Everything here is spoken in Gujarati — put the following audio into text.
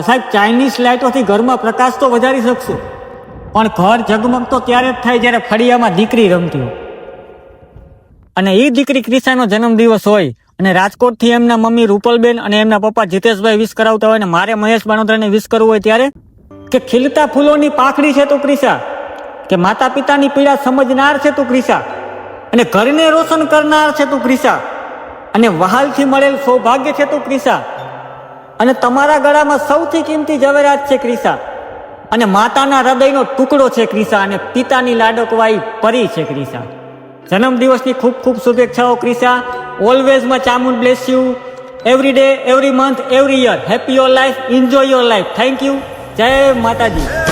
સાહેબ ચાઇનીઝ લાઇટોથી ઘરમાં પ્રકાશ તો વધારી શકશું, પણ ઘર ઝગમગતો ત્યારે જ થાય જ્યારે ફળિયામાં દીકરી રમતી હોય. અને એ દીકરી ક્રિશાનો જન્મદિવસ હોય અને રાજકોટથી એમના મમ્મી રૂપલબેન અને એમના પપ્પા જીતેશભાઈ વિશ કરાવતા હોય ને મારે મહેશ બાણોદરાને વિશ કરવું હોય ત્યારે કે ખીલતા ફૂલોની પાંખડી છે તું ક્રિશા, કે માતા પિતાની પીડા સમજનાર છે તું ક્રિશા, અને ઘરને રોશન કરનાર છે તું ક્રિશા, અને વહાલથી મળેલ સૌભાગ્ય છે તું ક્રિશા, અને તમારા ગળામાં સૌથી કિંમતી ઝવેરાત છે ક્રિશા, અને માતાના હૃદયનો ટુકડો છે ક્રિશા, અને પિતાની લાડકવાઈ પરી છે ક્રિશા. જન્મદિવસની ખૂબ ખૂબ શુભેચ્છાઓ ક્રિશા. ઓલવેઝ માં Chamund bless you every day, every month, every year. Happy your life, enjoy your life. Thank you. જય માતાજી.